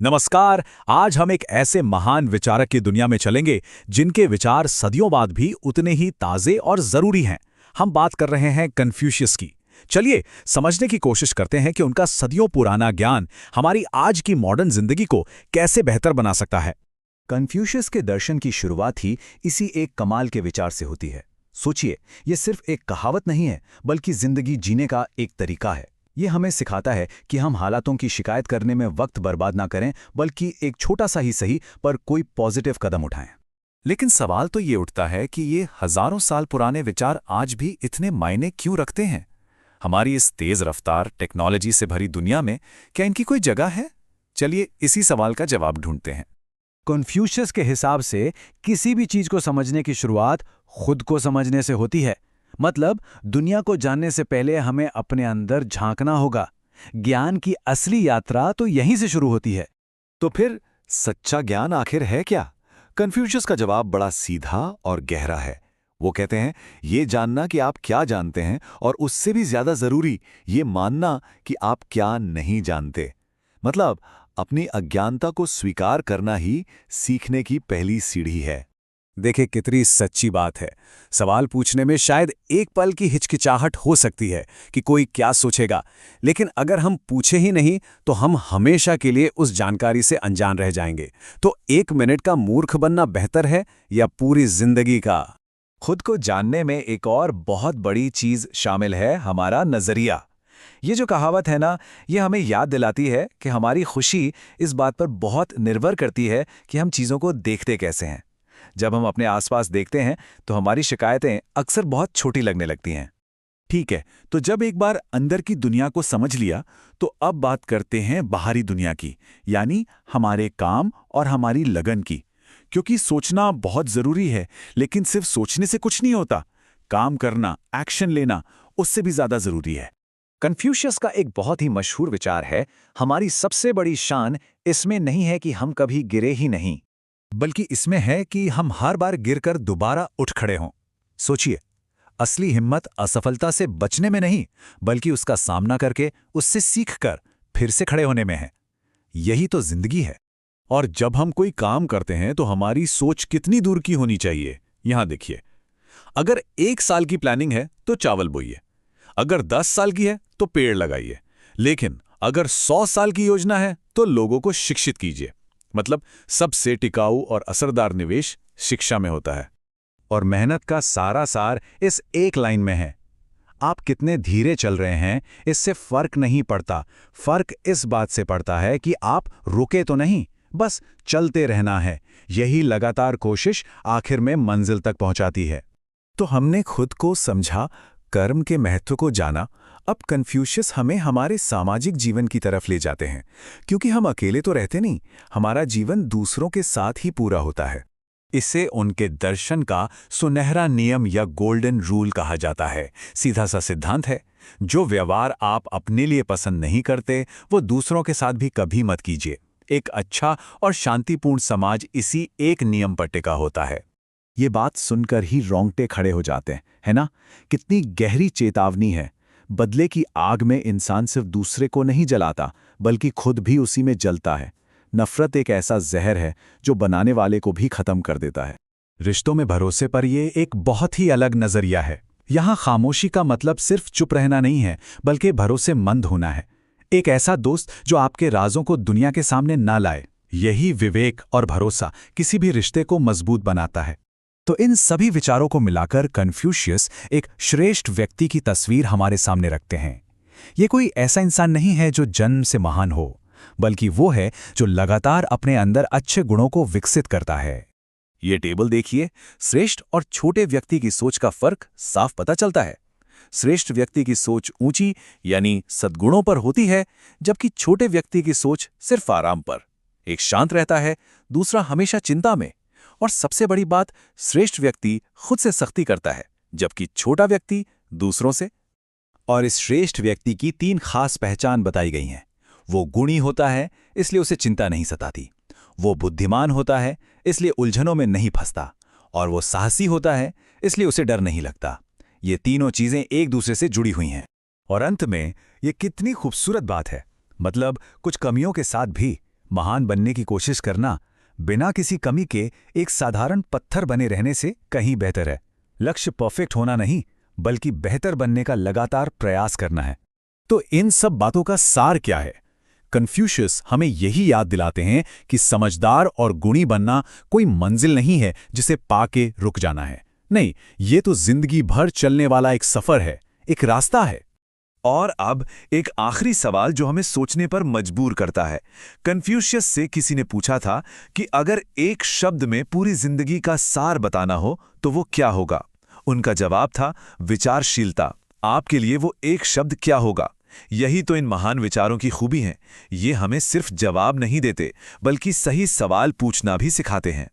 नमस्कार। आज हम एक ऐसे महान विचारक की दुनिया में चलेंगे जिनके विचार सदियों बाद भी उतने ही ताजे और जरूरी हैं। हम बात कर रहे हैं कन्फ्यूशियस की। चलिए समझने की कोशिश करते हैं कि उनका सदियों पुराना ज्ञान हमारी आज की मॉडर्न जिंदगी को कैसे बेहतर बना सकता है। कन्फ्यूशियस के दर्शन की शुरुआत ही इसी एक कमाल के विचार से होती है। सोचिए, ये सिर्फ एक कहावत नहीं है, बल्कि जिंदगी जीने का एक तरीका है। ये हमें सिखाता है कि हम हालातों की शिकायत करने में वक्त बर्बाद ना करें, बल्कि एक छोटा सा ही सही पर कोई पॉजिटिव कदम उठाएं। लेकिन सवाल तो ये उठता है कि ये हजारों साल पुराने विचार आज भी इतने मायने क्यों रखते हैं? हमारी इस तेज रफ्तार टेक्नोलॉजी से भरी दुनिया में क्या इनकी कोई जगह है? चलिए इसी सवाल का जवाब ढूंढते हैं। कन्फ्यूशियस के हिसाब से किसी भी चीज को समझने की शुरुआत खुद को समझने से होती है। मतलब दुनिया को जानने से पहले हमें अपने अंदर झांकना होगा। ज्ञान की असली यात्रा तो यहीं से शुरू होती है। तो फिर सच्चा ज्ञान आखिर है क्या? कन्फ्यूशियस का जवाब बड़ा सीधा और गहरा है। वो कहते हैं, ये जानना कि आप क्या जानते हैं, और उससे भी ज्यादा जरूरी ये मानना कि आप क्या नहीं जानते। मतलब अपनी अज्ञानता को स्वीकार करना ही सीखने की पहली सीढ़ी है। देखिए कितनी सच्ची बात है। सवाल पूछने में शायद एक पल की हिचकिचाहट हो सकती है कि कोई क्या सोचेगा, लेकिन अगर हम पूछे ही नहीं तो हम हमेशा के लिए उस जानकारी से अनजान रह जाएंगे। तो 1 मिनट का मूर्ख बनना बेहतर है या पूरी जिंदगी का? खुद को जानने में एक और बहुत बड़ी चीज शामिल है, हमारा नजरिया। ये जो कहावत है ना, ये हमें याद दिलाती है कि हमारी खुशी इस बात पर बहुत निर्भर करती है कि हम चीज़ों को देखते कैसे हैं। जब हम अपने आसपास देखते हैं तो हमारी शिकायतें अक्सर बहुत छोटी लगने लगती हैं। ठीक है, तो जब एक बार अंदर की दुनिया को समझ लिया, तो अब बात करते हैं बाहरी दुनिया की, यानी हमारे काम और हमारी लगन की। क्योंकि सोचना बहुत जरूरी है, लेकिन सिर्फ सोचने से कुछ नहीं होता। काम करना, एक्शन लेना, उससे भी ज्यादा जरूरी है। कन्फ्यूशियस का एक बहुत ही मशहूर विचार है, हमारी सबसे बड़ी शान इसमें नहीं है कि हम कभी गिरे ही नहीं, बल्कि इसमें है कि हम हर बार गिरकर दोबारा उठ खड़े हों। सोचिए, असली हिम्मत असफलता से बचने में नहीं, बल्कि उसका सामना करके उससे सीखकर फिर से खड़े होने में है। यही तो जिंदगी है। और जब हम कोई काम करते हैं तो हमारी सोच कितनी दूर की होनी चाहिए? यहां देखिए, अगर 1 साल की प्लानिंग है तो चावल बोइए, अगर 10 साल की है तो पेड़ लगाइए, लेकिन अगर 100 साल की योजना है तो लोगों को शिक्षित कीजिए। मतलब सबसे टिकाऊ और असरदार निवेश शिक्षा में होता है। और मेहनत का सारा सार इस एक लाइन में है। आप कितने धीरे चल रहे हैं इससे फर्क नहीं पड़ता। फर्क इस बात से पड़ता है कि आप रुके तो नहीं, बस चलते रहना है। यही लगातार कोशिश आखिर में मंजिल तक पहुंचाती है। तो हमने खुद को समझा, कर्म के महत्व को जाना। अब कन्फ्यूशियस हमें हमारे सामाजिक जीवन की तरफ ले जाते हैं, क्योंकि हम अकेले तो रहते नहीं, हमारा जीवन दूसरों के साथ ही पूरा होता है। इसे उनके दर्शन का सुनहरा नियम या गोल्डन रूल कहा जाता है। सीधा सा सिद्धांत है, जो व्यवहार आप अपने लिए पसंद नहीं करते वो दूसरों के साथ भी कभी मत कीजिए। एक अच्छा और शांतिपूर्ण समाज इसी एक नियम पर टिका होता है। ये बात सुनकर ही रोंगटे खड़े हो जाते हैं, है ना? कितनी गहरी चेतावनी है। बदले की आग में इंसान सिर्फ दूसरे को नहीं जलाता, बल्कि खुद भी उसी में जलता है। नफरत एक ऐसा जहर है जो बनाने वाले को भी खत्म कर देता है। रिश्तों में भरोसे पर यह एक बहुत ही अलग नजरिया है। यहाँ खामोशी का मतलब सिर्फ चुप रहना नहीं है, बल्कि भरोसेमंद होना है। एक ऐसा दोस्त जो आपके राजों को दुनिया के सामने ना लाए। यही विवेक और भरोसा किसी भी रिश्ते को मजबूत बनाता है। तो इन सभी विचारों को मिलाकर कन्फ्यूशियस एक श्रेष्ठ व्यक्ति की तस्वीर हमारे सामने रखते हैं। ये कोई ऐसा इंसान नहीं है जो जन्म से महान हो, बल्कि वो है जो लगातार अपने अंदर अच्छे गुणों को विकसित करता है। ये टेबल देखिए, श्रेष्ठ और छोटे व्यक्ति की सोच का फर्क साफ पता चलता है। श्रेष्ठ व्यक्ति की सोच ऊंची यानी सद्गुणों पर होती है, जबकि छोटे व्यक्ति की सोच सिर्फ आराम पर। एक शांत रहता है, दूसरा हमेशा चिंता में। और सबसे बड़ी बात, श्रेष्ठ व्यक्ति खुद से सख्ती करता है, जबकि छोटा व्यक्ति दूसरों से। और इस श्रेष्ठ व्यक्ति की 3 खास पहचान बताई गई हैं। वो गुणी होता है, इसलिए उसे चिंता नहीं सताती। वो बुद्धिमान होता है, इसलिए उलझनों में नहीं फंसता। और वो साहसी होता है, इसलिए उसे डर नहीं लगता। ये तीनों चीजें एक दूसरे से जुड़ी हुई हैं। और अंत में ये कितनी खूबसूरत बात है। मतलब कुछ कमियों के साथ भी, महान बनने की कोशिश करना बिना किसी कमी के एक साधारण पत्थर बने रहने से कहीं बेहतर है। लक्ष्य परफेक्ट होना नहीं, बल्कि बेहतर बनने का लगातार प्रयास करना है। तो इन सब बातों का सार क्या है? कन्फ्यूशियस हमें यही याद दिलाते हैं कि समझदार और गुणी बनना कोई मंजिल नहीं है जिसे पाके रुक जाना है। नहीं, ये तो जिंदगी भर चलने वाला एक सफर है, एक रास्ता है। और अब एक आखिरी सवाल जो हमें सोचने पर मजबूर करता है। कन्फ्यूशियस से किसी ने पूछा था कि अगर एक शब्द में पूरी जिंदगी का सार बताना हो तो वो क्या होगा? उनका जवाब था विचारशीलता। आपके लिए वो एक शब्द क्या होगा? यही तो इन महान विचारों की खूबी है। ये हमें सिर्फ जवाब नहीं देते, बल्कि सही सवाल पूछना भी सिखाते हैं।